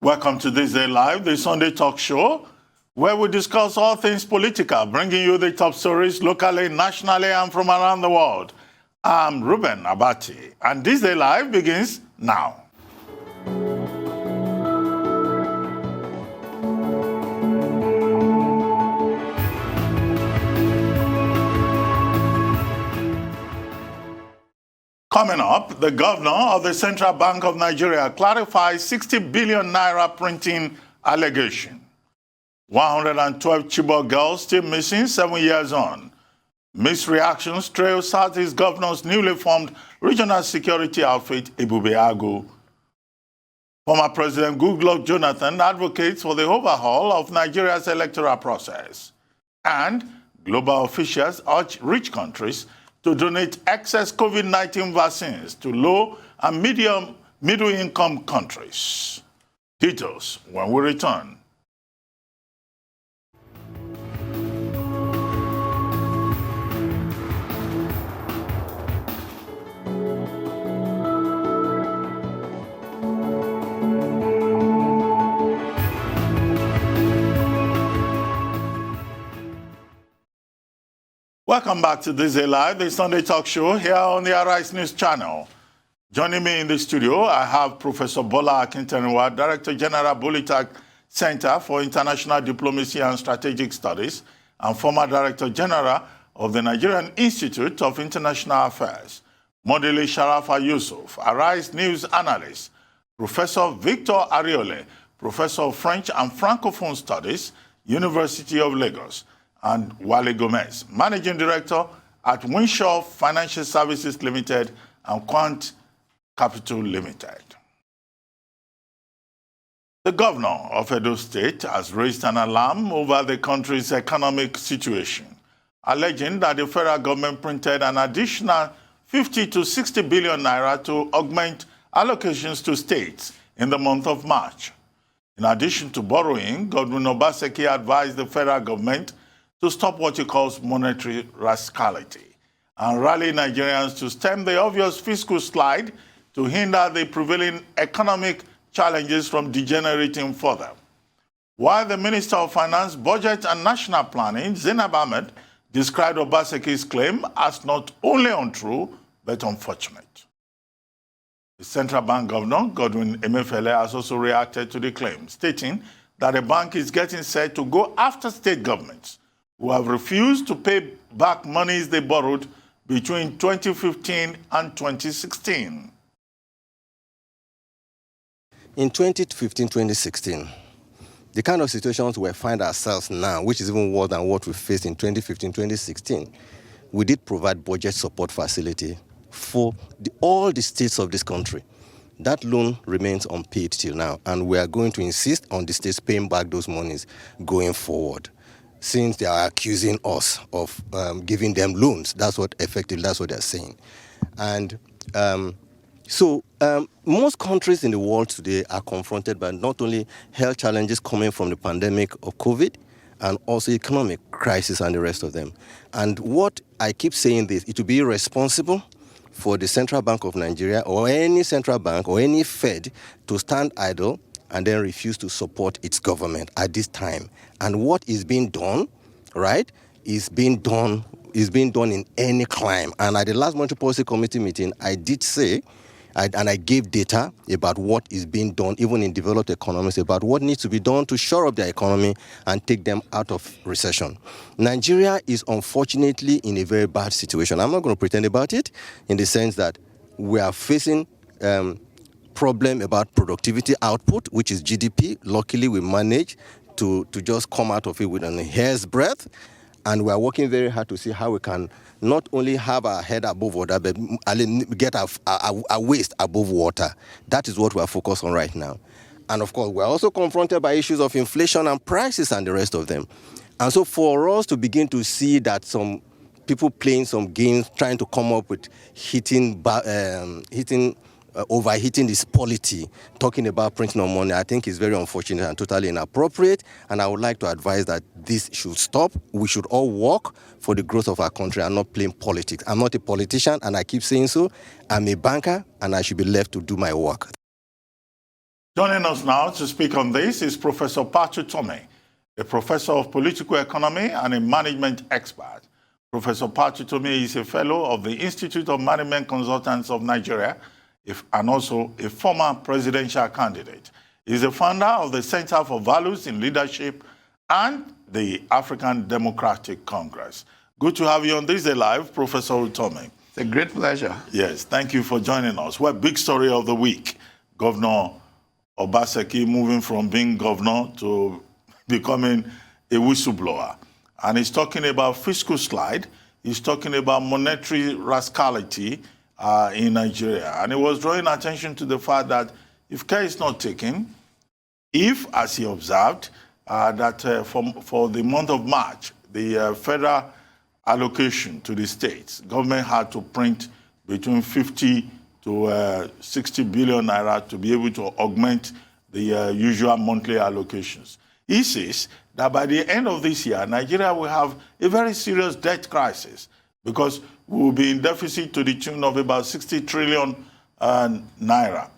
Welcome to This Day Live, the Sunday talk show, where we discuss all things political, bringing you the top stories locally, nationally, and from around the world. I'm Ruben Abati, and This Day Live begins now. Coming up, the governor of the Central Bank of Nigeria clarifies 60 billion naira printing allegation. 112 Chibok girls still missing 7 years on. Mixed reactions trail Southeast governor's newly formed regional security outfit, Ebube Agu. Former President Goodluck Jonathan advocates for the overhaul of Nigeria's electoral process. And global officials urge rich countries to donate excess COVID-19 vaccines to low and middle-income countries. Details when we return. Welcome back to This Day Live, the Sunday talk show here on the Arise News channel. Joining me in the studio, I have Professor Bola Akintanewa, Director General Bulitag Center for International Diplomacy and Strategic Studies, and former Director General of the Nigerian Institute of International Affairs. Modele Sharafa Yusuf, Arise News Analyst. Professor Victor Ariole, Professor of French and Francophone Studies, University of Lagos. And Wale Gomez, Managing Director at Winshaw Financial Services Limited and Quant Capital Limited. The governor of Edo State has raised an alarm over the country's economic situation, alleging that the federal government printed an additional 50 to 60 billion naira to augment allocations to states in the month of March. In addition to borrowing, Godwin Obaseki advised the federal government to stop what he calls monetary rascality and rally Nigerians to stem the obvious fiscal slide to hinder the prevailing economic challenges from degenerating further. While the Minister of Finance, Budget and National Planning, Zainab Ahmed, described Obaseki's claim as not only untrue, but unfortunate. The Central Bank Governor, Godwin Emefiele, has also reacted to the claim, stating that the bank is getting set to go after state governments who have refused to pay back monies they borrowed between 2015 and 2016. In 2015-2016, the kind of situations we find ourselves now, which is even worse than what we faced in 2015-2016, we did provide budget support facility for all the states of this country. That loan remains unpaid till now, and we are going to insist on the states paying back those monies going forward, since they are accusing us of giving them loans. That's what they're saying. And most countries in the world today are confronted by not only health challenges coming from the pandemic of COVID, and also economic crisis and the rest of them. And what I keep saying this, it would be irresponsible for the Central Bank of Nigeria or any central bank or any Fed to stand idle and then refuse to support its government at this time. And what is being done, right, is being done in any climb. And at the last Monetary Policy Committee meeting, I did say, and I gave data about what is being done, even in developed economies, about what needs to be done to shore up their economy and take them out of recession. Nigeria is unfortunately in a very bad situation. I'm not going to pretend about it, in the sense that we are facing problem about productivity output, which is GDP. Luckily, we managed to just come out of it with a hair's breadth, and we are working very hard to see how we can not only have our head above water, but get our waist above water. That is what we are focused on right now. And of course, we are also confronted by issues of inflation and prices and the rest of them. And so for us to begin to see that some people playing some games, trying to come up with overheating this polity, talking about printing of money, I think is very unfortunate and totally inappropriate. And I would like to advise that this should stop. We should all work for the growth of our country and not playing politics. I'm not a politician, and I keep saying so. I'm a banker, and I should be left to do my work. Joining us now to speak on this is Professor Utomi, a professor of political economy and a management expert. Professor Utomi is a fellow of the Institute of Management Consultants of Nigeria and also a former presidential candidate. He is the founder of the Center for Values in Leadership and the African Democratic Congress. Good to have you on This Day Live, Professor Utomi. It's a great pleasure. Yes, thank you for joining us. Well, big story of the week. Governor Obaseki moving from being governor to becoming a whistleblower. And he's talking about fiscal slide. He's talking about monetary rascality in Nigeria. And he was drawing attention to the fact that if care is not taken, if, as he observed, that for the month of March, the federal allocation to the states, government had to print between 50 to 60 billion naira to be able to augment the usual monthly allocations. He says that by the end of this year, Nigeria will have a very serious debt crisis because we will be in deficit to the tune of about 60 trillion naira.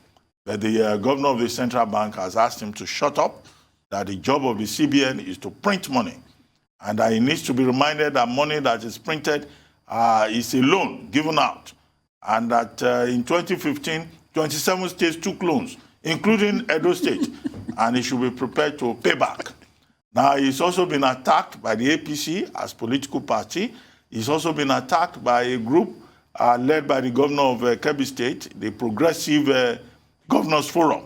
But the governor of the central bank has asked him to shut up, that the job of the CBN is to print money, and that he needs to be reminded that money that is printed is a loan given out, and that in 2015, 27 states took loans, including Edo State, and he should be prepared to pay back. Now, he's also been attacked by the APC as political party. He's also been attacked by a group led by the governor of Kebbi State, the Progressive Governors Forum,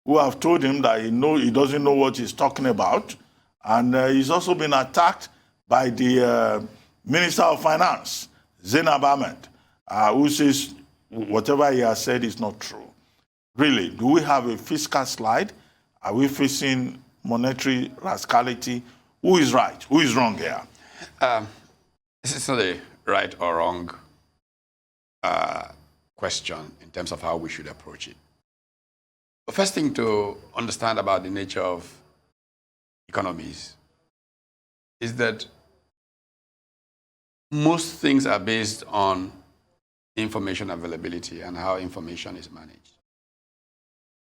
who have told him that he doesn't know what he's talking about. And he's also been attacked by the Minister of Finance, Zainab Ahmed, who says whatever he has said is not true. Really, do we have a fiscal slide? Are we facing monetary rascality? Who is right? Who is wrong here? This is not a right or wrong question in terms of how we should approach it. The first thing to understand about the nature of economies is that most things are based on information availability and how information is managed.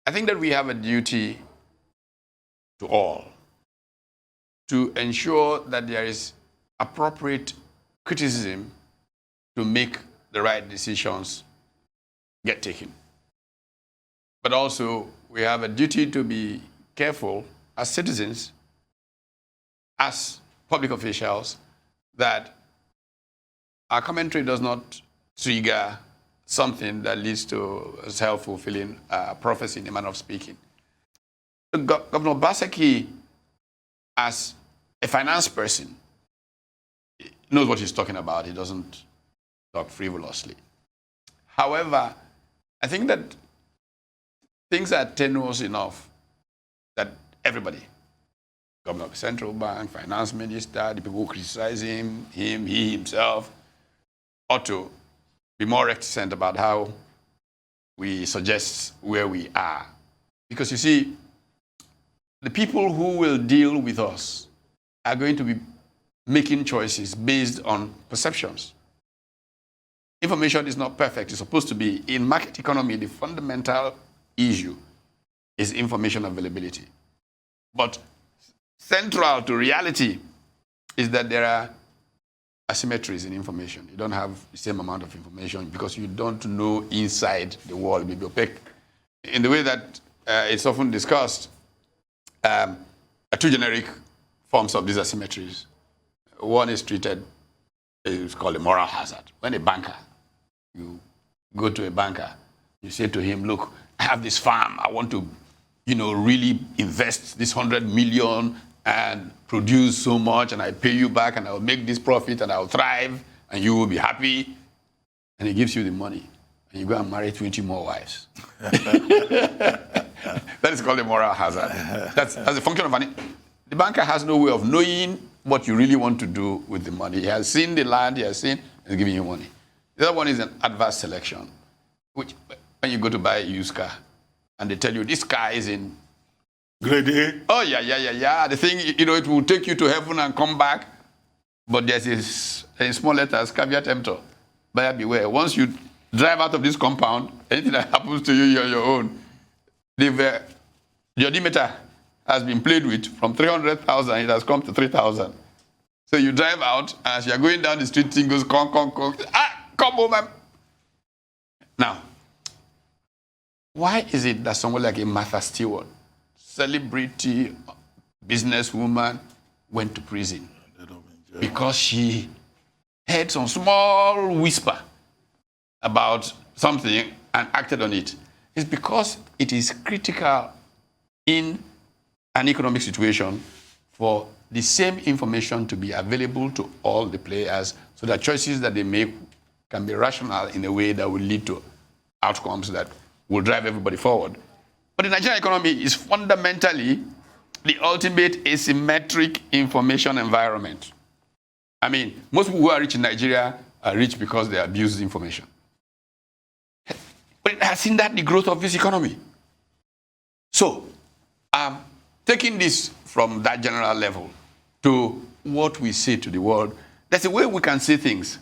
I think that we have a duty to all to ensure that there is appropriate criticism to make the right decisions get taken. But also, we have a duty to be careful as citizens, as public officials, that our commentary does not trigger something that leads to a self-fulfilling prophecy in a manner of speaking. Governor Obaseki, as a finance person, knows what he's talking about. He doesn't talk frivolously. However, I think that things are tenuous enough that everybody, governor of the central bank, finance minister, the people who criticize him, he himself, ought to be more reticent about how we suggest where we are. Because you see, the people who will deal with us are going to be making choices based on perceptions. Information is not perfect. It's supposed to be. In market economy, the fundamental issue is information availability. But central to reality is that there are asymmetries in information. You don't have the same amount of information because you don't know inside the world. It may be opaque. In the way that it's often discussed, two generic forms of these asymmetries. One is treated, it's called a moral hazard. When a banker, you go to a banker, you say to him, look, I have this farm, I want to, really invest this 100 million and produce so much, and I pay you back, and I'll make this profit, and I'll thrive, and you will be happy. And he gives you the money, and you go and marry 20 more wives. That is called a moral hazard. That's a function of money. The banker has no way of knowing what you really want to do with the money. He has seen the land, he has seen, he's giving you money. The other one is an adverse selection, which when you go to buy a used car, and they tell you this car is in Grade A. Oh, yeah. The thing, it will take you to heaven and come back. But there's in small letters, caveat emptor. Buyer beware. Once you drive out of this compound, anything that happens to you, you're your own. They've the odometer has been played with. From 300,000, it has come to 3,000. So you drive out, as you're going down the street, thing goes, come. Come home. Now, why is it that someone like a Martha Stewart, celebrity, businesswoman, went to prison? Because she heard some small whisper about something and acted on it. It's because it is critical in an economic situation for the same information to be available to all the players so that choices that they make can be rational in a way that will lead to outcomes that will drive everybody forward. But the Nigerian economy is fundamentally the ultimate asymmetric information environment. I mean, most people who are rich in Nigeria are rich because they abuse information. But it has seen that the growth of this economy. So, taking this from that general level to what we say to the world, there's a way we can say things,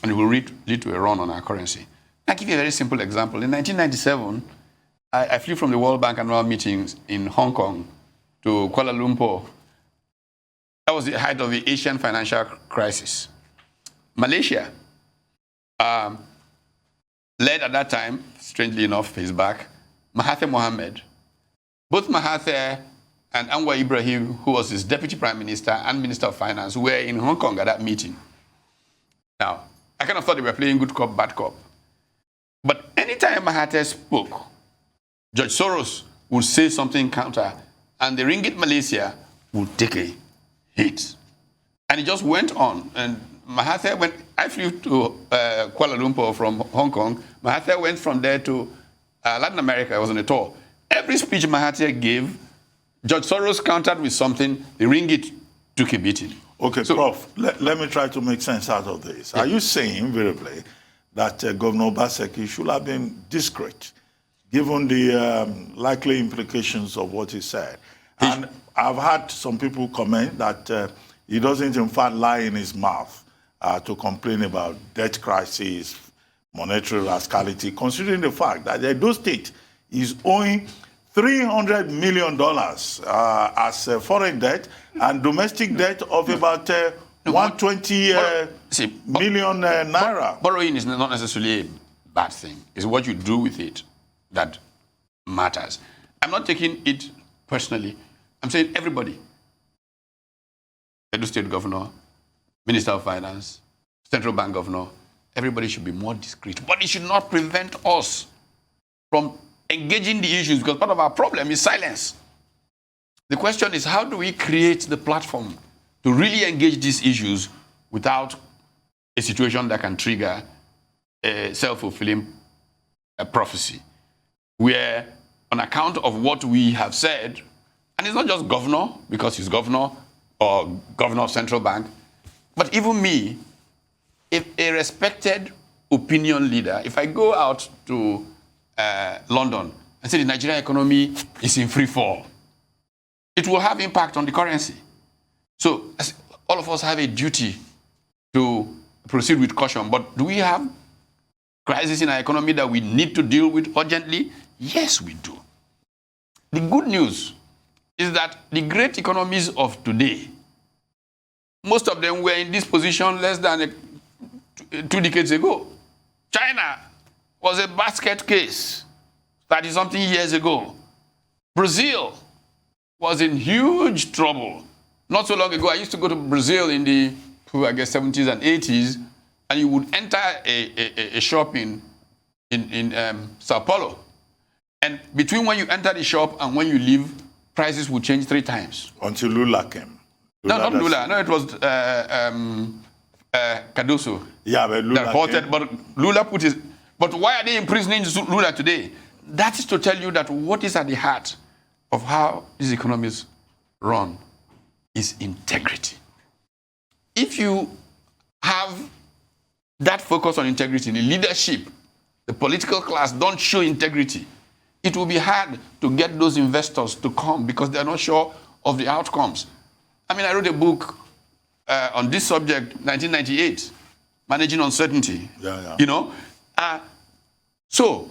and it will lead to a run on our currency. I'll give you a very simple example. In 1997, I flew from the World Bank annual meetings in Hong Kong to Kuala Lumpur. That was the height of the Asian financial crisis. Malaysia, led at that time, strangely enough, his back, Mahathir Mohamad. Both Mahathir and Anwar Ibrahim, who was his deputy prime minister and minister of finance, were in Hong Kong at that meeting. Now, I kind of thought they were playing good cop, bad cop. But anytime Mahathir spoke, George Soros would say something counter, and the Ringgit Malaysia would take a hit. And it just went on. And Mahathir went, I flew to Kuala Lumpur from Hong Kong. Mahathir went from there to Latin America. I was on a tour. Every speech Mahathir gave, George Soros countered with something. The ringgit took a beating. Okay, so, Prof, let me try to make sense out of this. Yeah. Are you saying, verbally, that Governor Obaseki should have been discreet, given the likely implications of what he said? And I've had some people comment that he doesn't, in fact, lie in his mouth to complain about debt crisis, monetary rascality, considering the fact that Edo State is owing $300 million as foreign debt and domestic debt of about 120 million naira. Borrowing is not necessarily a bad thing. It's what you do with it that matters. I'm not taking it personally. I'm saying everybody, Edo State Governor, Minister of Finance, Central Bank Governor, everybody should be more discreet. But it should not prevent us from engaging the issues, because part of our problem is silence. The question is, how do we create the platform to really engage these issues without a situation that can trigger a self-fulfilling prophecy, where on account of what we have said, and it's not just governor, because he's governor or governor of central bank, but even me, if a respected opinion leader, if I go out to London and say the Nigerian economy is in free fall, it will have impact on the currency. So all of us have a duty to proceed with caution. But do we have crisis in our economy that we need to deal with urgently? Yes, we do. The good news is that the great economies of today, most of them were in this position less than 2 decades ago. China was a basket case 30-something years ago. Brazil was in huge trouble. Not so long ago, I used to go to Brazil in the, I guess, 70s and 80s, and you would enter a shop in Sao Paulo. And between when you enter the shop and when you leave, prices would change 3 times. Until Lula came. No, not Lula. No, it was Cardoso. Yeah, but Lula came. But Lula put his... But why are they imprisoning Lula today? That is to tell you that what is at the heart of how these economies run is integrity. If you have that focus on integrity, the leadership, the political class don't show integrity, it will be hard to get those investors to come because they're not sure of the outcomes. I mean, I wrote a book on this subject, 1998, Managing Uncertainty. Yeah. You know? So,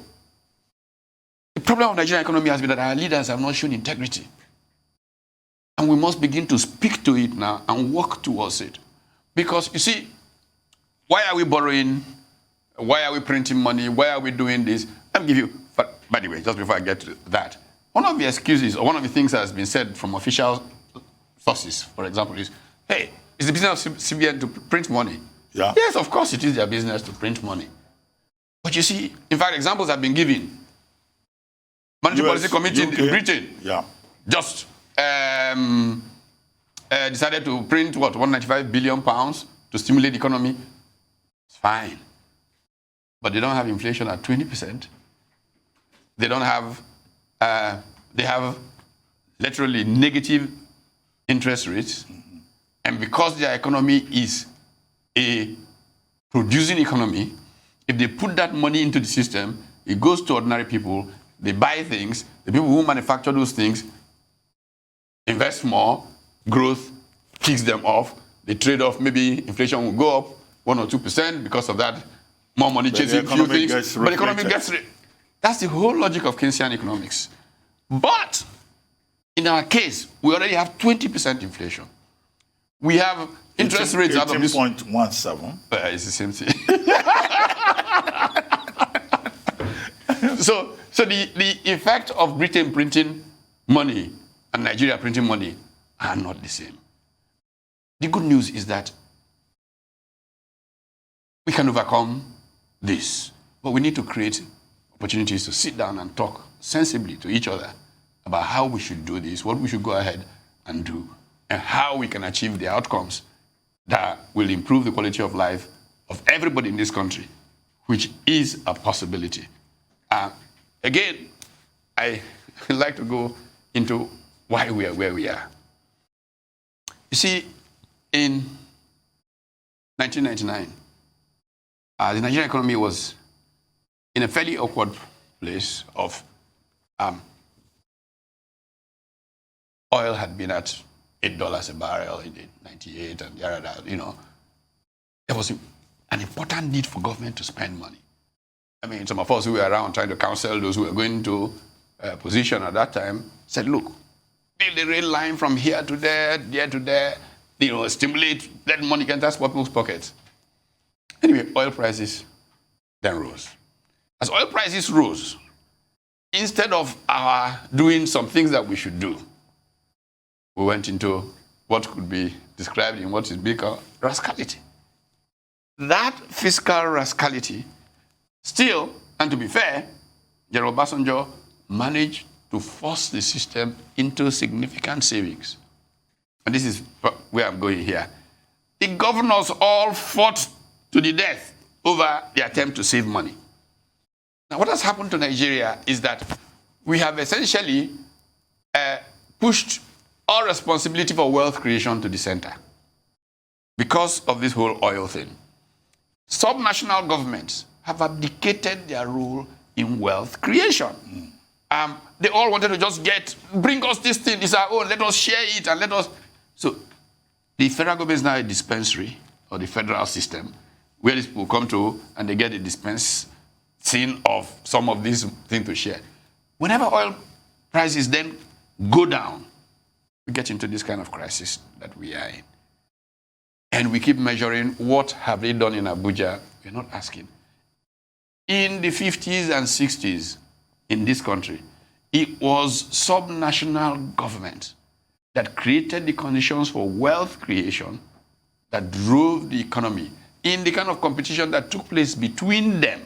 the problem of the Nigerian economy has been that our leaders have not shown integrity. And we must begin to speak to it now and work towards it. Because, you see, why are we borrowing? Why are we printing money? Why are we doing this? Let me give you, by the way, just before I get to that, one of the excuses, or one of the things that has been said from official sources, for example, is, hey, it's the business of CBN to print money. Yeah. Yes, of course it is their business to print money. But you see, in fact, examples have been given. Monetary Policy Committee in Britain just decided to print, what, 195 billion pounds to stimulate the economy. It's fine. But they don't have inflation at 20%. They don't have, they have literally negative interest rates. And because their economy is a producing economy, if they put that money into the system, it goes to ordinary people, they buy things, the people who manufacture those things invest more, growth kicks them off, they trade off, maybe inflation will go up 1 or 2% because of that, more money chasing few things, but the economy gets rich. That's the whole logic of Keynesian economics. But in our case, we already have 20% inflation. We have interest rates out of this 18.17. It's the same thing. So the effect of Britain printing money and Nigeria printing money are not the same. The good news is that we can overcome this, but we need to create opportunities to sit down and talk sensibly to each other about how we should do this, what we should go ahead and do, and how we can achieve the outcomes that will improve the quality of life of everybody in this country, which is a possibility. Again, I like to go into why we are where we are. You see, in 1999, the Nigerian economy was in a fairly awkward place of oil had been at $8 a barrel in 98 and you know, there was an important need for government to spend money. I mean, some of us who were around trying to counsel those who were going into a position at that time said, look, build a rail line from here to there to there, you know, stimulate, let money enter people's pockets. Anyway, oil prices then rose. As oil prices rose, instead of doing some things that we should do, we went into what could be described in what is being called rascality. That fiscal rascality still, and to be fair, General Obasanjo managed to force the system into significant savings. And this is where I'm going here. The governors all fought to the death over the attempt to save money. Now, what has happened to Nigeria is that we have essentially pushed all responsibility for wealth creation to the center because of this whole oil thing. Subnational governments have abdicated their role in wealth creation. They all wanted to just bring us this thing, it's our own, let us share it and let us. So the federal government is now a dispensary, or the federal system, where these people come to and they get a dispensing of some of these things to share. Whenever oil prices then go down, we get into this kind of crisis that we are in. And we keep measuring what have they done in Abuja. We're not asking. In the 50s and 60s in this country, it was subnational government that created the conditions for wealth creation that drove the economy in the kind of competition that took place between them.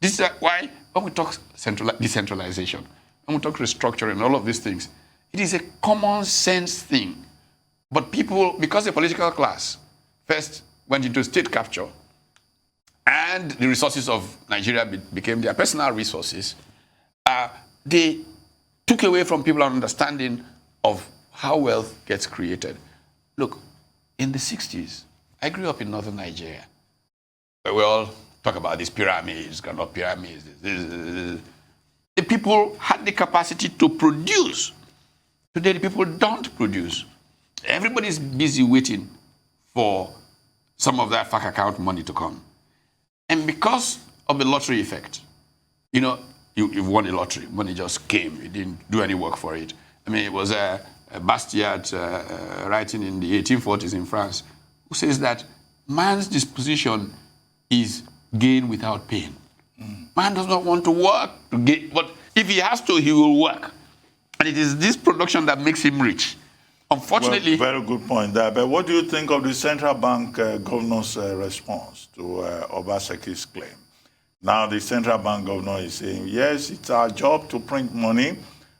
This is why when we talk decentralization, when we talk restructuring, all of these things, it is a common sense thing. But people, because the political class first went into state capture, and the resources of Nigeria became their personal resources, they took away from people an understanding of how wealth gets created. Look, in the 60s, I grew up in northern Nigeria, where we all talk about these pyramids, not pyramids. The people had the capacity to produce. Today, the people don't produce. Everybody's busy waiting for some of that FAC account money to come. And because of the lottery effect, you know, you won a lottery. Money just came. You didn't do any work for it. I mean, it was Bastiat writing in the 1840s in France, who says that man's disposition is gain without pain. Man does not want to work to gain, but if he has to, he will work. And it is this production that makes him rich. Unfortunately... Well, very good point there. But what do you think of the central bank governor's response to Obaseki's claim? Now the central bank governor is saying, yes, it's our job to print money.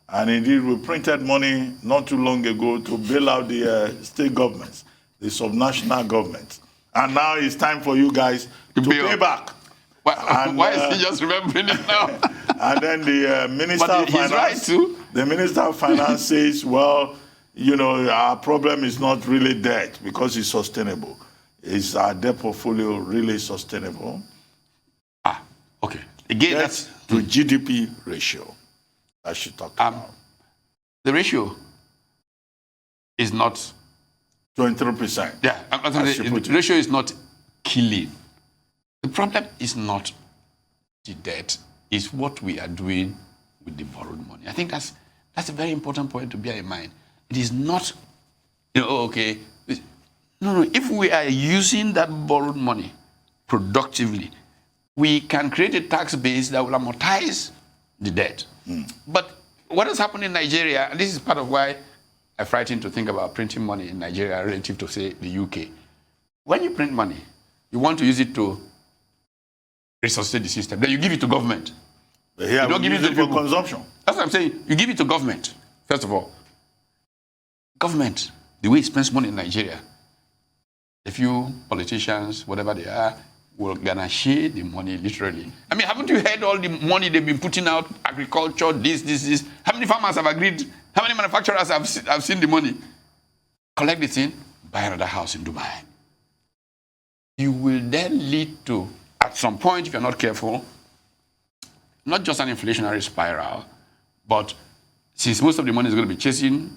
And indeed, we printed money not too long ago to bail out the state governments, the subnational governments. And now it's time for you guys to pay back. Why is he just remembering it now? And then the Minister of Finance, right too. The Minister of Finance says, well, you know, our problem is not really debt because it's sustainable. Is our debt portfolio really sustainable? Okay. Again, Debt that's to GDP ratio that she talked about. The ratio is not 23%. Yeah, the ratio is not killing. The problem is not the debt, it's what we are doing with the borrowed money. I think that's a very important point to bear in mind. It is not, okay. No, if we are using that borrowed money productively, we can create a tax base that will amortize the debt. But what has happened in Nigeria, and this is part of why I frighten to think about printing money in Nigeria relative to, say, the UK. When you print money, you want to use it to resuscitate the system. Then you give it to government. But here you don't give it to for people. Consumption. That's what I'm saying. You give it to government, first of all. Government, the way it spends money in Nigeria, a few politicians, whatever they are, will gonna share the money literally. I mean, haven't you heard all the money they've been putting out? Agriculture, this. How many farmers have agreed? How many manufacturers have seen the money? Collect the thing, buy another house in Dubai. You will then lead to, at some point, if you're not careful, not just an inflationary spiral, but since most of the money is going to be chasing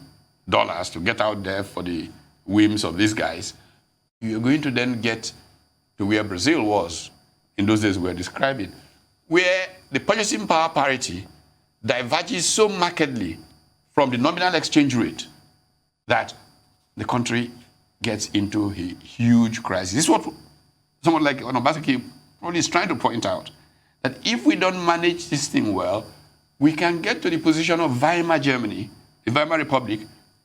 dollars to get out there for the whims of these guys, you're going to then get to where Brazil was in those days we were describing, where the purchasing power parity diverges so markedly from the nominal exchange rate that the country gets into a huge crisis. This is what someone like Obasanjo probably is trying to point out, that if we don't manage this thing well, we can get to the position of Weimar Germany, the Weimar Republic,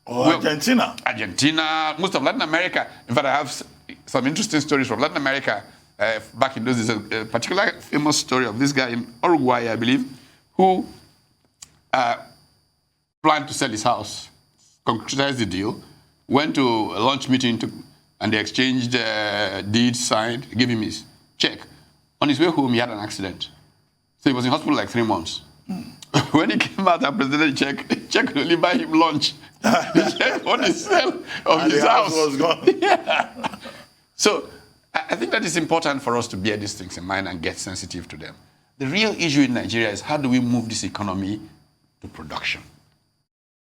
or Argentina. Argentina, most of Latin America. In fact, I have some interesting stories from Latin America back in those days. A particular famous story of this guy in Uruguay, I believe, who planned to sell his house, concretized the deal, went to a lunch meeting, and they exchanged deeds signed, gave him his check. On his way home, he had an accident. So he was in hospital like 3 months. When he came out and presented the check could only buy him lunch. The check on the sale of his house was gone. Yeah. So I think that it's important for us to bear these things in mind and get sensitive to them. The real issue in Nigeria is how do we move this economy to production?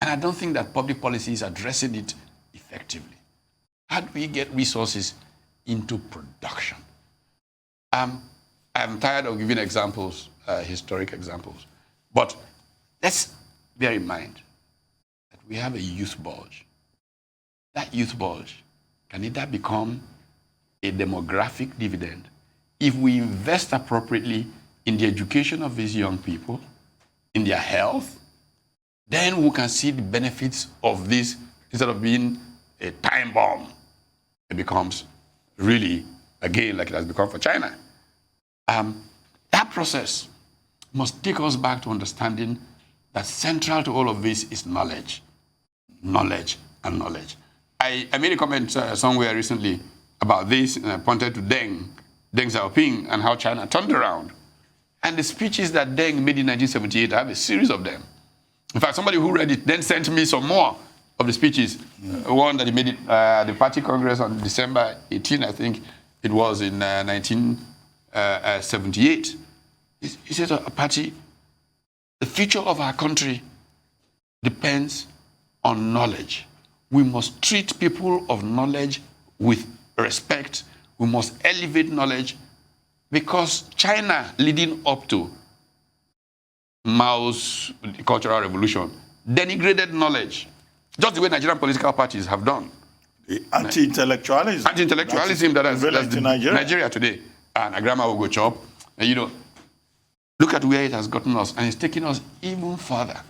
And I don't think that public policy is addressing it effectively. How do we get resources into production? I'm tired of giving examples, historic examples. But let's bear in mind that we have a youth bulge. That youth bulge can either become a demographic dividend if we invest appropriately in the education of these young people, in their health, then we can see the benefits of this. Instead of being a time bomb, it becomes really, again, like it has become for China. That process must take us back to understanding that central to all of this is knowledge. Knowledge and knowledge. I made a comment somewhere recently about this, and I pointed to Deng Xiaoping, and how China turned around. And the speeches that Deng made in 1978, I have a series of them. In fact, somebody who read it then sent me some more of the speeches. One that he made at the Party Congress on December 18, I think it was in 1978. He said, Party, the future of our country depends on knowledge. We must treat people of knowledge with respect. We must elevate knowledge, because China, leading up to Mao's Cultural Revolution, denigrated knowledge, just the way Nigerian political parties have done. The anti-intellectualism. Anti-intellectualism that's Nigeria today. And a grammar will go chop. And, look at where it has gotten us, and it's taking us even further.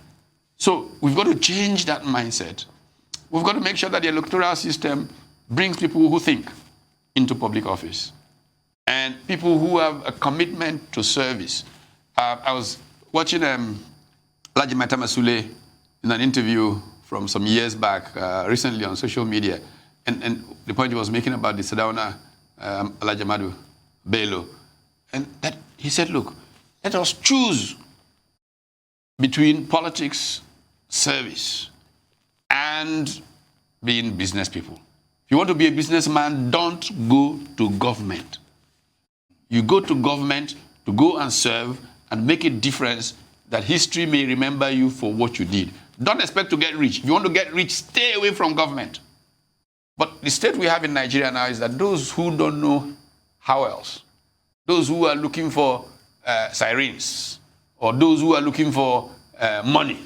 So we've got to change that mindset. We've got to make sure that the electoral system brings people who think into public office and people who have a commitment to service. I was watching Laji Matamasule in an interview from some years back, recently on social media, and the point he was making about the Sadauna Alhaji Amadu Bello, and that he said, look, let us choose between politics, service, and being business people. If you want to be a businessman, don't go to government. You go to government to go and serve and make a difference that history may remember you for what you did. Don't expect to get rich. If you want to get rich, stay away from government. But the state we have in Nigeria now is that those who don't know how else, those who are looking for sirens, or those who are looking for money,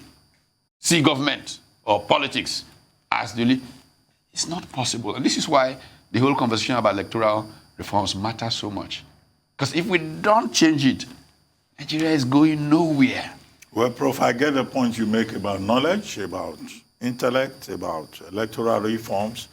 see government or politics as the lead. It's not possible. And this is why the whole conversation about electoral reforms matters so much. Because if we don't change it, Nigeria is going nowhere. Well, Prof, I get the point you make about knowledge, about intellect, about electoral reforms.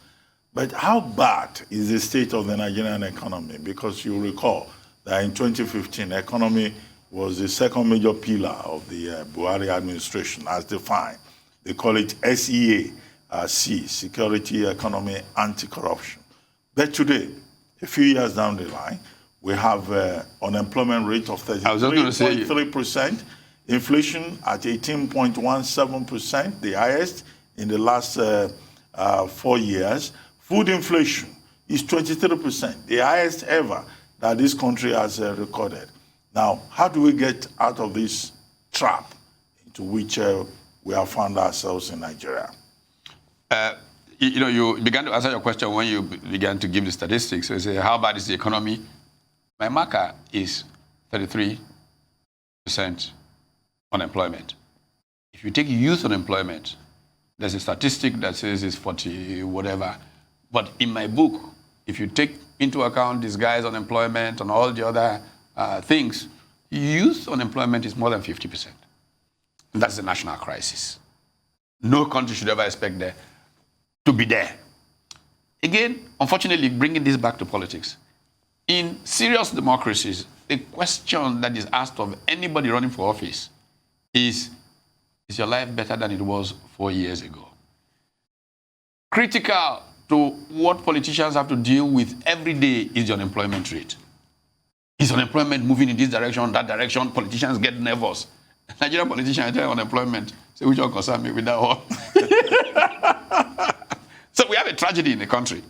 But how bad is the state of the Nigerian economy? Because you recall that in 2015, the economy was the second major pillar of the Buhari administration as defined. They call it SEA, Security, Economy, Anti-Corruption. But today, a few years down the line, we have unemployment rate of 33.3%, inflation at 18.17%, the highest in the last 4 years. Food inflation is 23%, the highest ever that this country has recorded. Now, how do we get out of this trap into which we have found ourselves in Nigeria? You began to answer your question when you began to give the statistics. So you say, how bad is the economy? My marker is 33% unemployment. If you take youth unemployment, there's a statistic that says it's 40 whatever. But in my book, if you take into account this guy's unemployment and all the other things, youth unemployment is more than 50%. And that's the national crisis. No country should ever expect there to be there. Again, unfortunately, bringing this back to politics. In serious democracies, the question that is asked of anybody running for office is your life better than it was 4 years ago? Critical to what politicians have to deal with every day is the unemployment rate. Is unemployment moving in this direction, that direction? Politicians get nervous. Nigerian politicians, I tell you unemployment. Say, which one concern me with that one? So we have a tragedy in the country.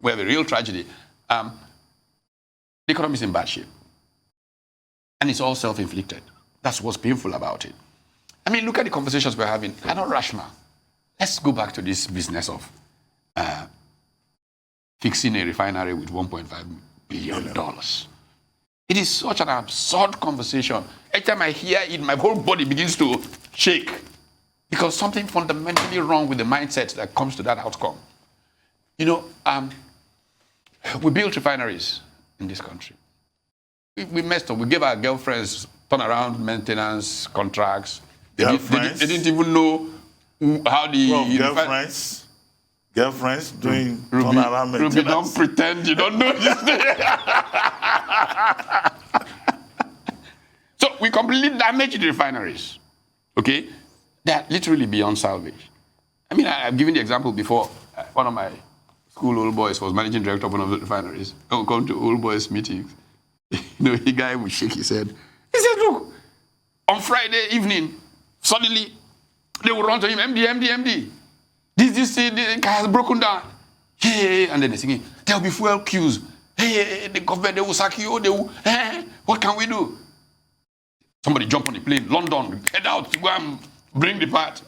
We have a real tragedy. The economy is in bad shape. And it's all self-inflicted. That's what's painful about it. I mean, look at the conversations we're having. They're not rational. Let's go back to this business of fixing a refinery with $1.5 billion. It is such an absurd conversation. Every time I hear it, my whole body begins to shake because something fundamentally wrong with the mindset that comes to that outcome. You know, we built refineries in this country. We messed up. We gave our girlfriends turnaround maintenance contracts. They didn't even know how the... Girlfriends doing turnaround maintenance. Ruby, don't pretend you don't know this thing. So we completely damaged the refineries. Okay? They're literally beyond salvage. I mean, I've given the example before. One of my school old boys was managing director of one of the refineries. I would come to old boys meetings. You know, the guy would shake his head. He said, look, on Friday evening, suddenly they would run to him, MD. This the car has broken down. Hey, and then they're singing, there will be fuel queues. Hey, the government, they will sack you. What can we do? Somebody jump on the plane, London, head out to go and bring the part.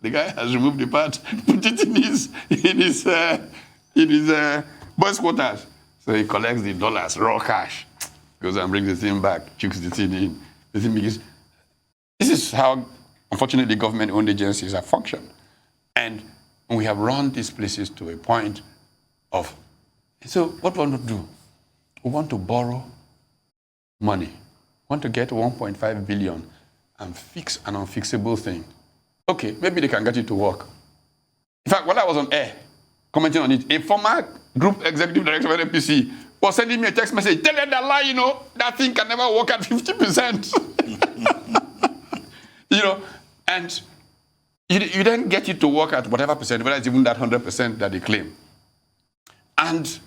The guy has removed the part, put it in his boys' quarters. So he collects the dollars, raw cash, goes and brings the thing back, chukes the thing in. The thing begins. He is how, unfortunately, government-owned agencies have functioned. And we have run these places to a point of, so what do we want to do? We want to borrow money. We want to get 1.5 billion and fix an unfixable thing. Okay, maybe they can get it to work. In fact, while I was on air, commenting on it, a former group executive director of NPC was sending me a text message, tell them that lie, that thing can never work at 50%. And you then get it to work at whatever percent, whether it's even that 100% that they claim. And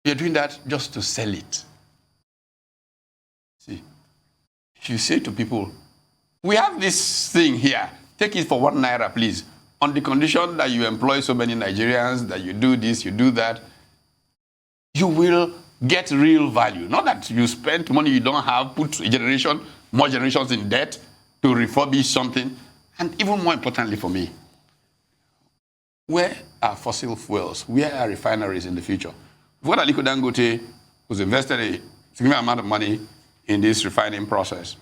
you're doing that just to sell it. See, if you say to people, we have this thing here, take it for 1 naira, please, on the condition that you employ so many Nigerians, that you do this, you do that, you will get real value. Not that you spend money you don't have, put more generations in debt to refurbish something. And even more importantly for me, where are fossil fuels? Where are refineries in the future? What Aliko Dangote, who's invested a significant amount of money in this refining process.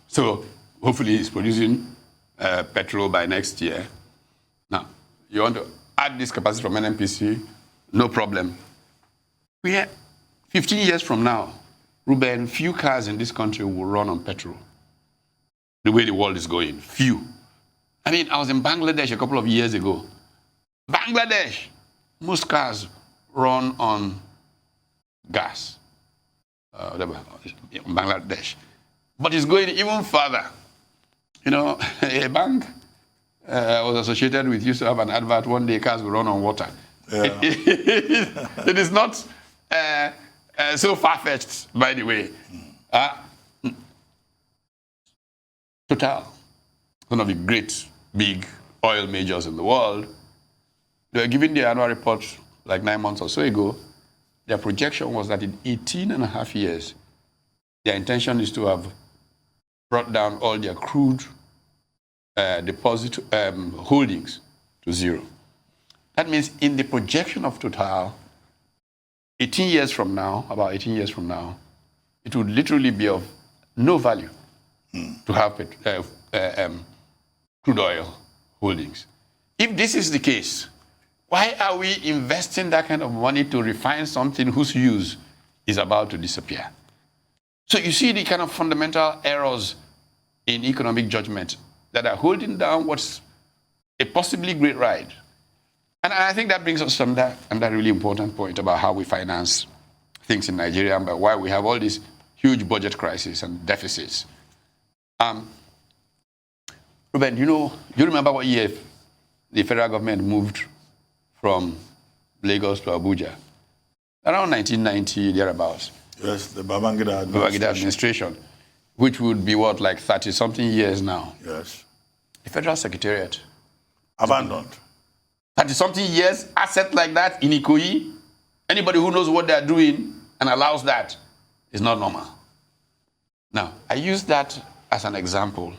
So hopefully he's producing petrol by next year. Now, you want to add this capacity from NNPC, no problem. We are 15 years from now, Ruben, few cars in this country will run on petrol. The way the world is going, few. I mean, I was in Bangladesh a couple of years ago. Bangladesh, most cars run on gas. Bangladesh. But it's going even further. A bank I was associated with used to have an advert, one day cars will run on water. Yeah. It is not so far-fetched, by the way. Total, one of the great big oil majors in the world, they were giving their annual report like 9 months or so ago. Their projection was that in 18.5 years, their intention is to have brought down all their crude deposit holdings to zero. That means in the projection of Total, 18 years from now, about 18 years from now, it would literally be of no value to have crude oil holdings. If this is the case, why are we investing that kind of money to refine something whose use is about to disappear? So you see the kind of fundamental errors in economic judgment that are holding down what's a possibly great ride. And I think that brings us to that really important point about how we finance things in Nigeria and why we have all these huge budget crises and deficits. Ruben, you remember what year the federal government moved from Lagos to Abuja? Around 1990, thereabouts. Yes, the Babangida administration, which would be what, like 30-something years now? Yes. The federal secretariat. Abandoned. 30-something years, asset like that in Ikoyi, anybody who knows what they're doing and allows that is not normal. Now, I use that as an example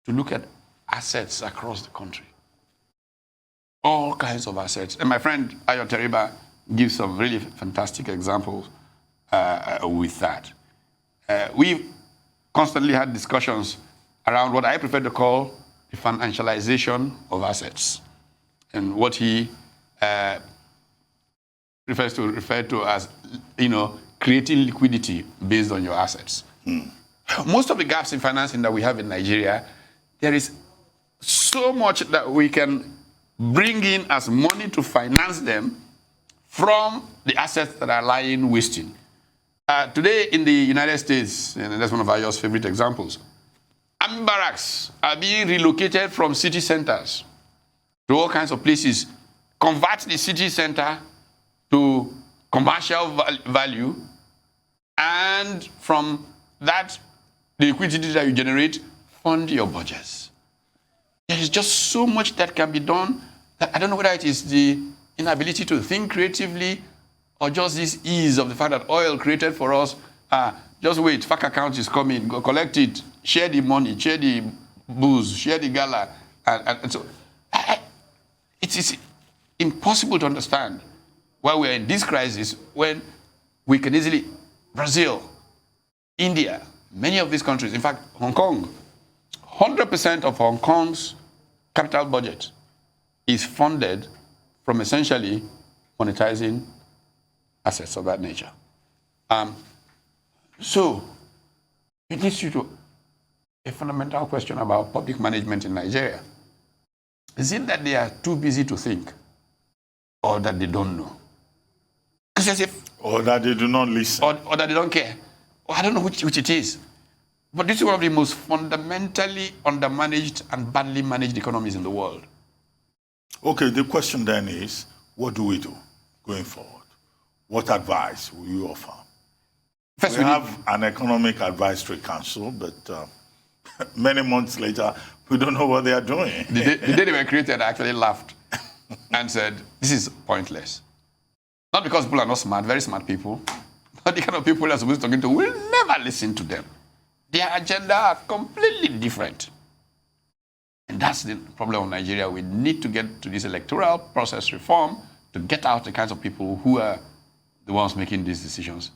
to look at assets across the country. All kinds of assets. And my friend Ayo Teriba gives some really fantastic examples with that. We've constantly had discussions around what I prefer to call the financialization of assets, and what he refer to as, creating liquidity based on your assets. Most of the gaps in financing that we have in Nigeria, there is so much that we can bring in as money to finance them from the assets that are lying wasting. Today in the United States, and that's one of our favorite examples, army barracks are being relocated from city centers to all kinds of places, convert the city center to commercial value, and from that, the liquidity that you generate, fund your budgets. There is just so much that can be done that I don't know whether it is the inability to think creatively or just this ease of the fact that oil created for us, just wait, FAC account is coming, go collect it, share the money, share the booze, share the gala, and so it is impossible to understand why we're in this crisis when we can easily, Brazil, India, many of these countries, in fact, Hong Kong, 100% of Hong Kong's capital budget is funded from essentially monetizing assets of that nature. So it leads you to a fundamental question about public management in Nigeria. Is it that they are too busy to think, or that they don't know? Or that they do not listen. Or that they don't care. Or I don't know which it is. But this is one of the most fundamentally undermanaged and badly managed economies in the world. Okay, the question then is, what do we do going forward? What advice will you offer? First, we have an economic advisory council, but many months later, we don't know what they are doing. The day they were created, I actually laughed and said, this is pointless. Not because people are not smart, very smart people, but the kind of people they're supposed to be talking to will never listen to them. Their agenda are completely different. And that's the problem of Nigeria. We need to get to this electoral process reform to get out the kinds of people who are the ones making these decisions.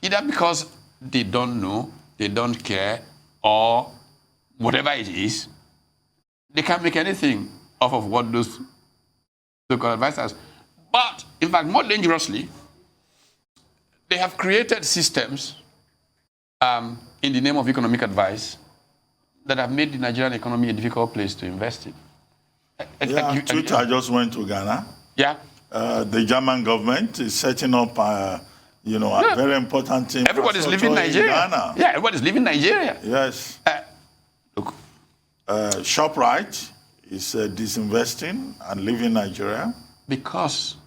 Either because they don't know, they don't care, or whatever it is, they can't make anything off of what those so-called advisors. But, in fact, more dangerously, they have created systems in the name of economic advice that have made the Nigerian economy a difficult place to invest in. Twitter just went to Ghana. Yeah. The German government is setting up, a very important thing. Everybody's leaving Nigeria. Ghana. Yeah, everybody's leaving Nigeria. Yes. Look. ShopRite is disinvesting and leaving Nigeria. Because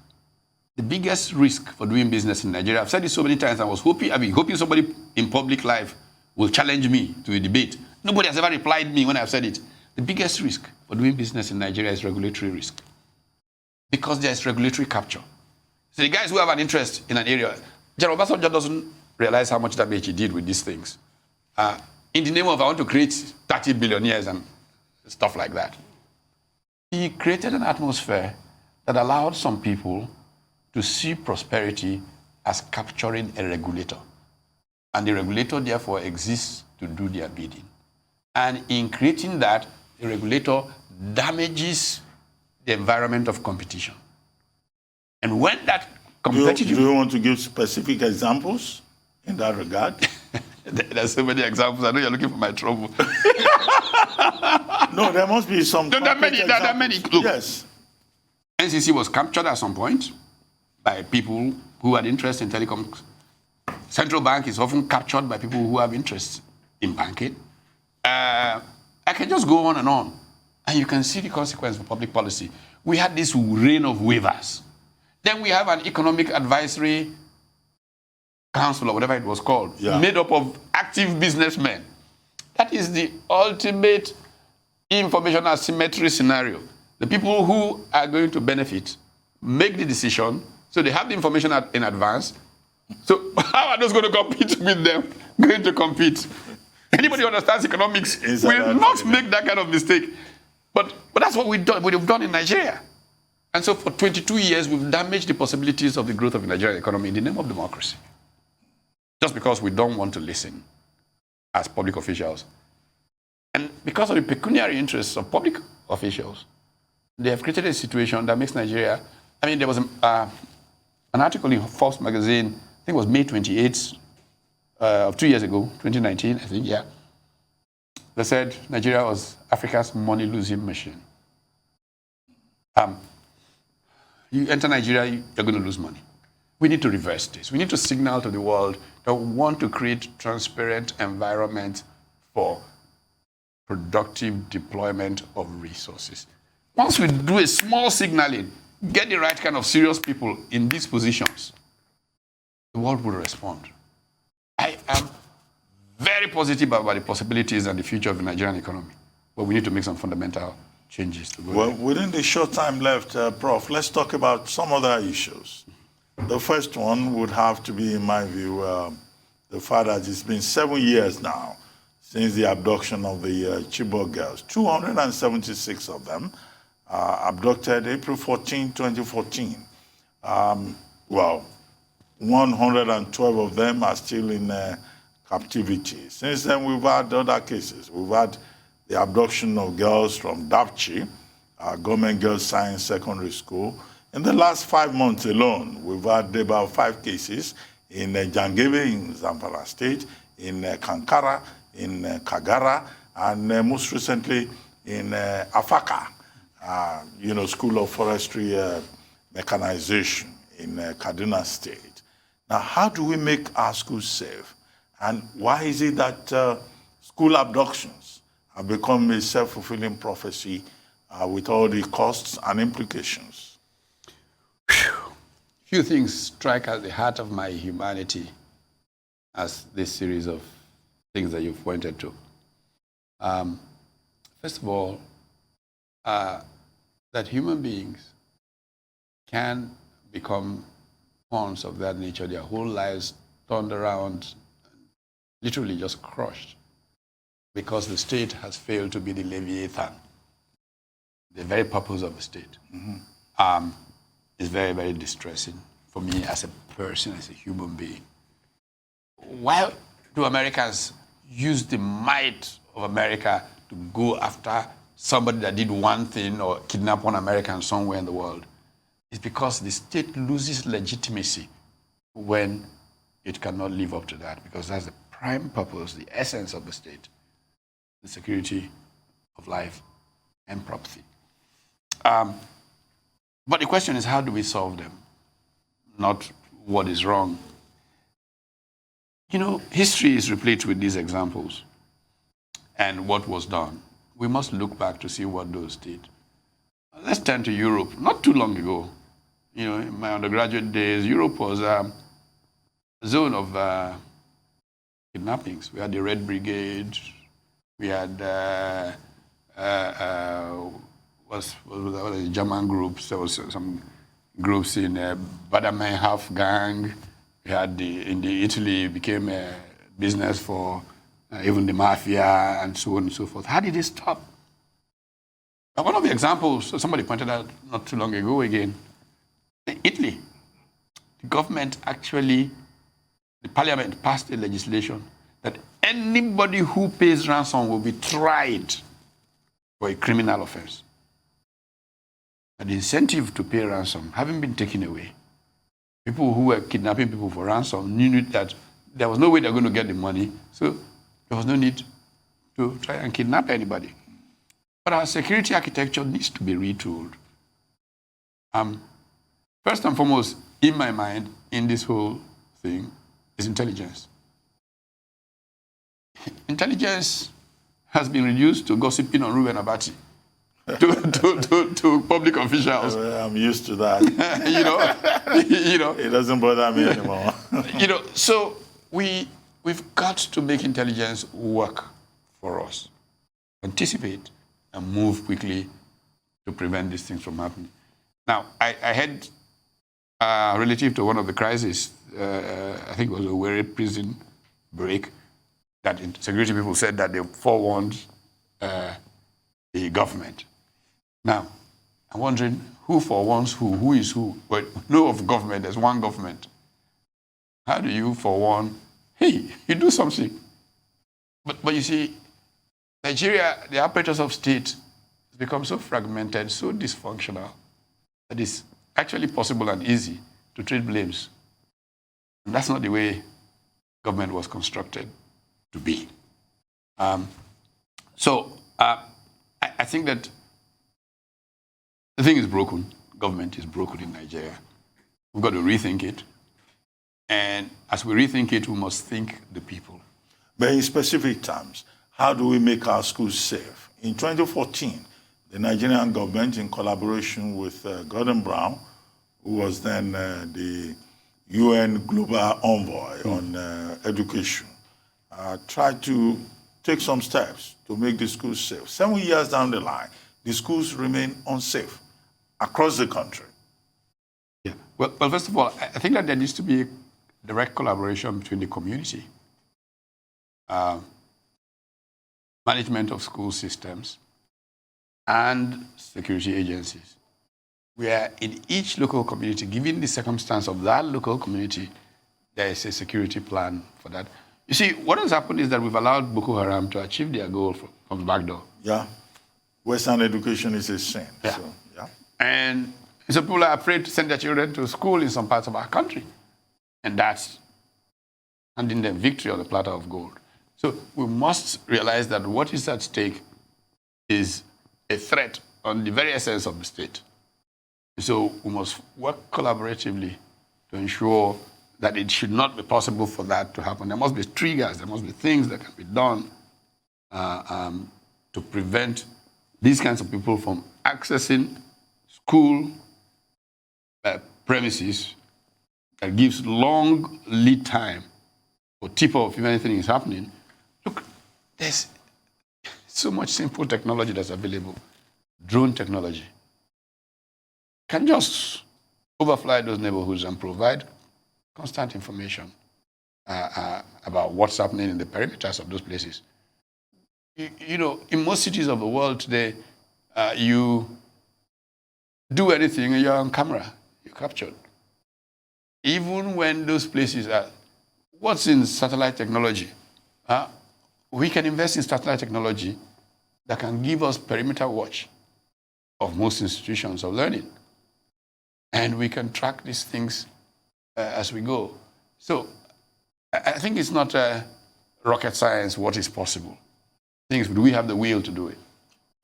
the biggest risk for doing business in Nigeria, I've said this so many times, I was hoping somebody in public life will challenge me to a debate. Nobody has ever replied me when I've said it. The biggest risk for doing business in Nigeria is regulatory risk. Because there's regulatory capture. So the guys who have an interest in an area, General Obasanjo doesn't realize how much damage he did with these things. In the name of, I want to create 30 billionaires and stuff like that. He created an atmosphere that allowed some people to see prosperity as capturing a regulator. And the regulator, therefore, exists to do their bidding. And in creating that, the regulator damages the environment of competition. And when that competitive... Do you want to give specific examples in that regard? There's so many examples. I know you're looking for my trouble. No, there must be some... There are many. Look, yes. NCC was captured at some point by people who had interest in telecoms. Central bank is often captured by people who have interest in banking. I can just go on, and you can see the consequence of public policy. We had this reign of waivers. Then we have an economic advisory council, or whatever it was called, made up of active businessmen. That is the ultimate information asymmetry scenario. The people who are going to benefit make the decision, so they have the information in advance. So how are those going to compete with them? Going to compete. Anybody who understands economics will not make that kind of mistake. But that's what we've done in Nigeria. And so for 22 years, we've damaged the possibilities of the growth of the Nigerian economy in the name of democracy. Just because we don't want to listen as public officials. And because of the pecuniary interests of public officials, they have created a situation that makes Nigeria... I mean, there was an article in Forbes magazine, I think it was May 28th of 2 years ago, 2019, I think, yeah. They said Nigeria was Africa's money-losing machine. You enter Nigeria, you're going to lose money. We need to reverse this. We need to signal to the world that we want to create transparent environment for productive deployment of resources. Once we do a small signaling, get the right kind of serious people in these positions, the world will respond. I am very positive about the possibilities and the future of the Nigerian economy, but we need to make some fundamental changes to go Well, there. within the short time left, Prof, let's talk about some other issues. The first one would have to be, in my view, the fact that it's been 7 years now since the abduction of the Chibok girls. 276 of them abducted April 14, 2014. 112 of them are still in captivity. Since then, we've had other cases. We've had the abduction of girls from Dapchi, Government Girls Science Secondary School. In the last 5 months alone, we've had about 5 cases in Jangebe in Zamfara State, in Kankara, in Kagara, and most recently in Afaka, School of Forestry Mechanization in Kaduna State. Now, how do we make our schools safe? And why is it that school abductions have become a self-fulfilling prophecy with all the costs and implications? Few things strike at the heart of my humanity as this series of things that you've pointed to. First of all, that human beings can become pawns of that nature, their whole lives turned around, literally just crushed, because the state has failed to be the Leviathan, the very purpose of the state. Is very, very distressing for me as a person, as a human being. Why do Americans use the might of America to go after somebody that did one thing or kidnap one American somewhere in the world? It's because the state loses legitimacy when it cannot live up to that, because that's the prime purpose, the essence of the state, the security of life and property. But the question is, how do we solve them? Not what is wrong. History is replete with these examples and what was done. We must look back to see what those did. Let's turn to Europe. Not too long ago, in my undergraduate days, Europe was a zone of kidnappings. We had the Red Brigade. We had was the German groups. There was some groups in Baader-Meinhof gang. We had in Italy, it became a business for even the mafia and so on and so forth. How did it stop? And one of the examples, somebody pointed out not too long ago again, in Italy, the government the parliament passed a legislation that anybody who pays ransom will be tried for a criminal offense. And the incentive to pay ransom having been taken away, people who were kidnapping people for ransom knew that there was no way they're going to get the money, so there was no need to try and kidnap anybody. But our security architecture needs to be retooled. First and foremost, in my mind, in this whole thing, is intelligence. Intelligence has been reduced to gossiping on Ruben Abati. to public officials. I'm used to that. It doesn't bother me anymore. So we've got to make intelligence work for us. Anticipate and move quickly to prevent these things from happening. Now, I had relative to one of the crises, I think it was a Owerri prison break, that security people said that they forewarned the government. Now, I'm wondering who forewarns who is who? But know of government, there's one government. How do you forewarn, hey, you do something? But you see, Nigeria, the apparatus of state has become so fragmented, so dysfunctional, that it's actually possible and easy to trade blames. And that's not the way government was constructed to be. I think that the thing is broken. Government is broken in Nigeria. We've got to rethink it. And as we rethink it, we must think the people. But in specific terms, how do we make our schools safe? In 2014, the Nigerian government, in collaboration with Gordon Brown, who was then the UN Global Envoy on education, tried to take some steps to make the schools safe. 7 years down the line, the schools remain unsafe across the country. Yeah. Well, first of all, I think that there needs to be direct collaboration between the community, management of school systems, and security agencies, where in each local community, given the circumstance of that local community, there is a security plan for that. You see, what has happened is that we've allowed Boko Haram to achieve their goal from the back door. Yeah. Western education is a sin. Yeah. So, yeah. And so people are afraid to send their children to school in some parts of our country. And that's handing them victory on the platter of gold. So we must realize that what is at stake is a threat on the very essence of the state. So we must work collaboratively to ensure that it should not be possible for that to happen. There must be triggers, there must be things that can be done to prevent these kinds of people from accessing school premises that gives long lead time or tip-off if anything is happening. Look, there's so much simple technology that's available. Drone technology can just overfly those neighborhoods and provide constant information about what's happening in the perimeters of those places. You know, in most cities of the world today, you do anything and you're on camera, you're captured. Even when those places are, what's in satellite technology? We can invest in satellite technology that can give us perimeter watch of most institutions of learning. And we can track these things as we go. So I think it's not rocket science what is possible. Things, do we have the will to do it?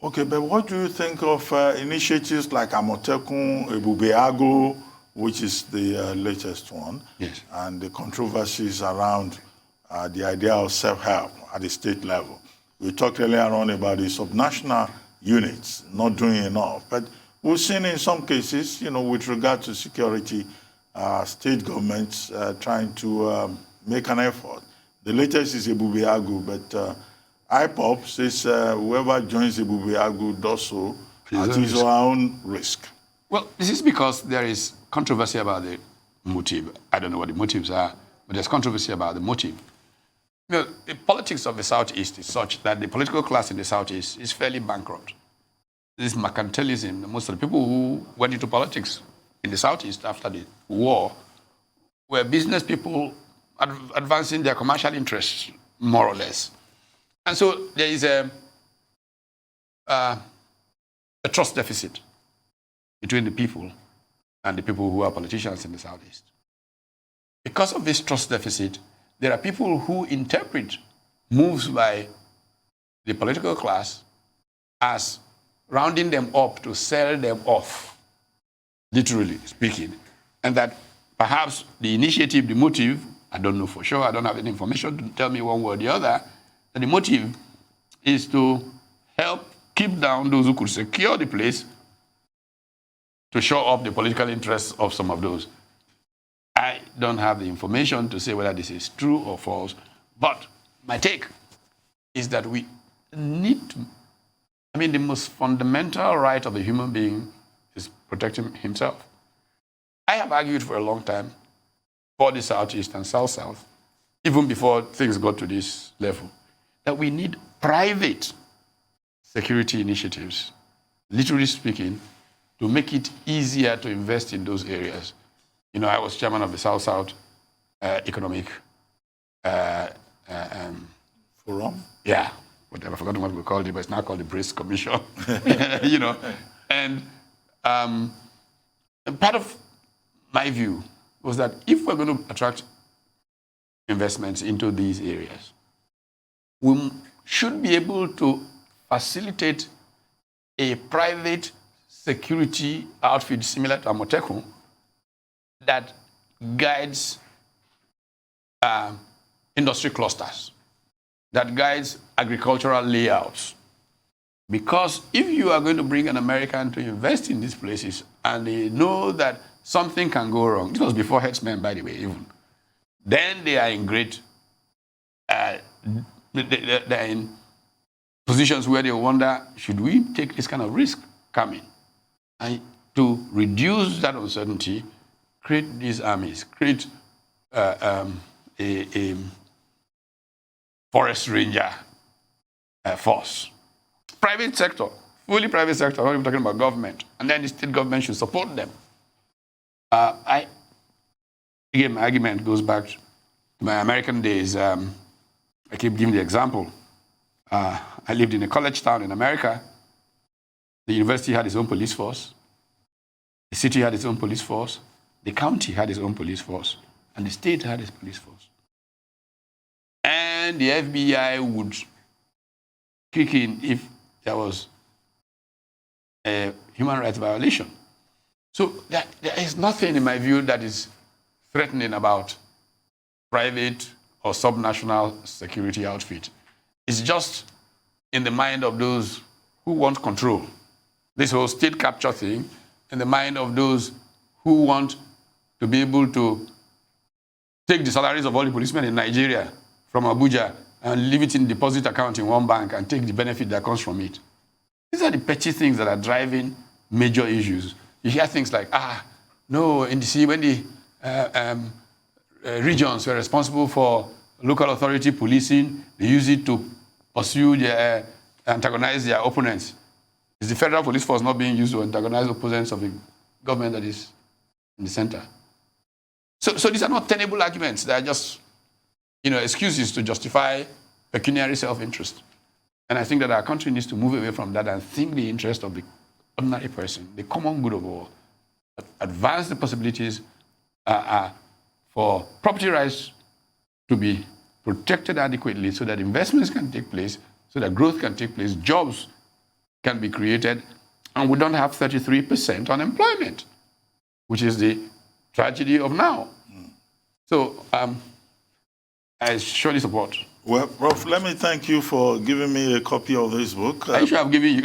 Okay, but what do you think of initiatives like Amotekun, Ebubeago, which is the latest one, yes, and the controversies around the idea of self-help at the state level? We talked earlier on about the subnational units not doing enough, but we've seen in some cases, you know, with regard to security, state governments trying to make an effort. The latest is Ebubeago, but IPOP says whoever joins Ebubeago does so at his or her own risk. Well, this is because there is controversy about the motive. I don't know what the motives are, but there's controversy about the motive. You know, the politics of the Southeast is such that the political class in the Southeast is fairly bankrupt. This mercantilism, most of the people who went into politics in the Southeast after the war were business people advancing their commercial interests, more or less. And so there is a trust deficit between the people and the people who are politicians in the Southeast. Because of this trust deficit, there are people who interpret moves by the political class as rounding them up to sell them off, literally speaking, and that perhaps the initiative, the motive, I don't know for sure, I don't have any information to tell me one way or the other, that the motive is to help keep down those who could secure the place to show up the political interests of some of those. I don't have the information to say whether this is true or false, but my take is that we need to, the most fundamental right of a human being is protecting himself. I have argued for a long time for the Southeast and South-South, even before things got to this level, that we need private security initiatives, literally speaking, to make it easier to invest in those areas. You know, I was chairman of the South-South Economic Forum? Yeah, whatever, I've forgotten what we called it, but it's now called the BRICS Commission. You know, and part of my view was that if we're going to attract investments into these areas, we should be able to facilitate a private security outfit similar to Amotekun that guides industry clusters, that guides agricultural layouts. Because if you are going to bring an American to invest in these places and they know that something can go wrong, this was before herdsmen, by the way, even, then they are in great, they're in positions where they wonder, should we take this kind of risk coming? And to reduce that uncertainty, create these armies, create a forest ranger force. Private sector, fully private sector, I'm not even talking about government. And then the state government should support them. Again, my argument goes back to my American days. I keep giving the example. I lived in a college town in America. The university had its own police force. The city had its own police force. The county had its own police force. And the state had its police force. And the FBI would kick in if there was a human rights violation. So there is nothing, in my view, that is threatening about private or subnational security outfit. It's just in the mind of those who want control. This whole state capture thing, in the mind of those who want to be able to take the salaries of all the policemen in Nigeria from Abuja and leave it in deposit account in one bank and take the benefit that comes from it. These are the petty things that are driving major issues. You hear things like, no, in DC, when the regions were responsible for local authority policing, they use it to pursue their, antagonize their opponents. Is the federal police force not being used to antagonize opponents of the government that is in the center? So these are not tenable arguments. They are just, excuses to justify pecuniary self-interest. And I think that our country needs to move away from that and think the interest of the ordinary person, the common good of all, advance the possibilities for property rights to be protected adequately so that investments can take place, so that growth can take place, jobs can be created, and we don't have 33% unemployment, which is the tragedy of now. So I surely support. Well, Prof, let me thank you for giving me a copy of this book. I should have given you.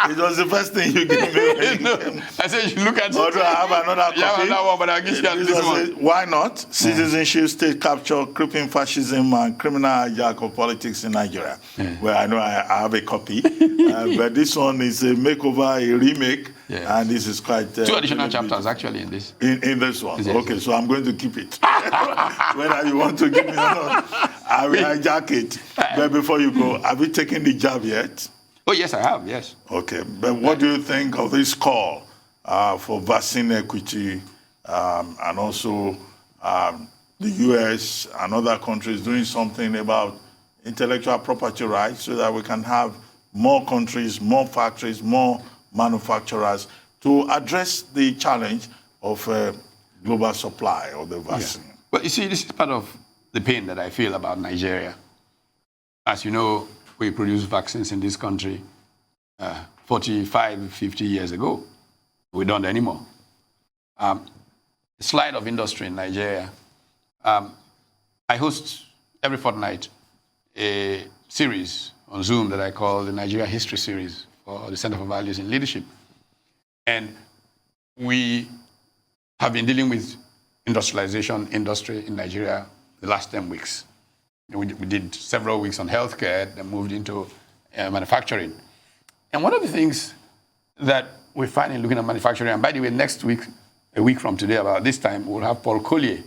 It was the first thing you gave me. No, I said you should look at it. Although I have another copy. You have another one, but I'll give you this one. Why not? Citizenship, state capture, creeping fascism, and criminal hijack of politics in Nigeria. Well, I know I have a copy. But this one is a makeover, a remake. Yes. And this is quite... 2 additional chapters, actually, in this. In this one? Yes, Okay, yes. so I'm going to keep it. Whether you want to give me or not, I will hijack it. But before you go, have you taken the jab yet? Oh, yes, I have, yes. Okay, but what do you think of this call for vaccine equity and also the US and other countries doing something about intellectual property rights so that we can have more countries, more factories, more manufacturers to address the challenge of global supply of the vaccine? Yeah. Well, you see, this is part of the pain that I feel about Nigeria. As you know, we produced vaccines in this country 45, 50 years ago. We don't anymore. The slide of industry in Nigeria. I host every fortnight a series on Zoom that I call the Nigeria History Series for the Center for Values in Leadership. And we have been dealing with industrialization industry in Nigeria the last 10 weeks. We did several weeks on healthcare, then moved into manufacturing. And one of the things that we find in looking at manufacturing, and by the way, next week, a week from today, about this time, we'll have Paul Collier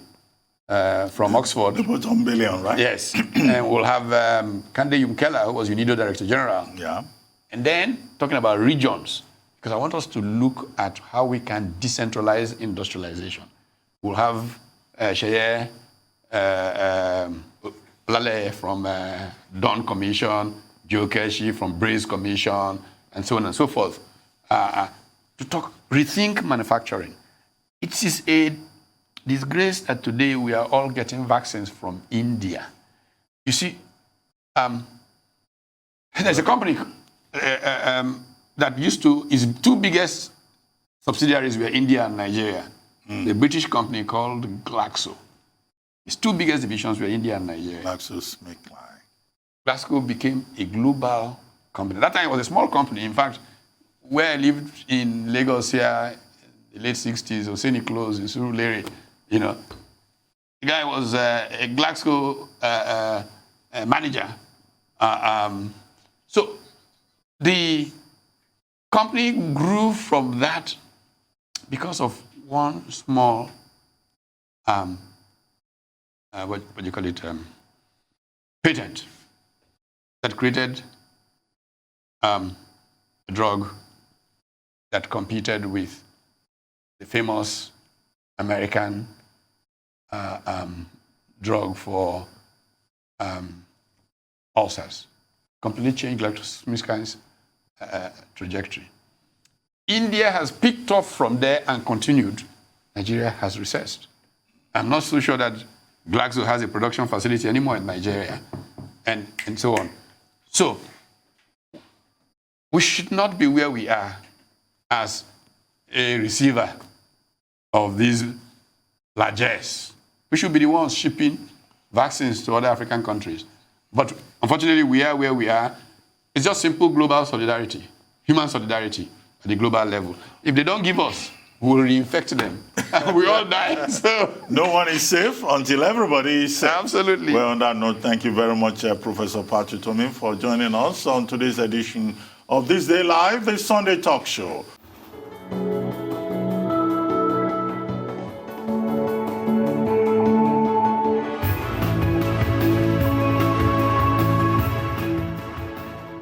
from Oxford. The bottom billion, right? Yes. And we'll have Kande Yumkela, who was UNIDO Director General. Yeah. And then talking about regions, because I want us to look at how we can decentralize industrialization. We'll have Sheye Lale from Dawn Commission, Joe Keshi from Braze Commission, and so on and so forth, to rethink manufacturing. It is a disgrace that today we are all getting vaccines from India. You see, there's a company that its two biggest subsidiaries were India and Nigeria. The British company called Glaxo. Its two biggest divisions were India and Nigeria. GlaxoSmithKline. Glaxo became a global company. That time it was a small company. In fact, where I lived in Lagos here in the late 60s, Oseni Close in Surulere, the guy was a Glaxo manager. So the company grew from that because of one small, what do you call it, patent that created a drug that competed with the famous American drug for ulcers. Completely changed GlaxoSmithKline's trajectory. India has picked up from there and continued. Nigeria has recessed. I'm not so sure that Glaxo has a production facility anymore in Nigeria, and so on. So, we should not be where we are as a receiver of these largesse. We should be the ones shipping vaccines to other African countries. But unfortunately, we are where we are. It's just simple global solidarity, human solidarity at the global level. If they don't give us, we'll reinfect them. We all die. So. No one is safe until everybody is safe. Absolutely. Well, on that note, thank you very much, Professor Utomi, for joining us on today's edition of This Day Live, the Sunday talk show.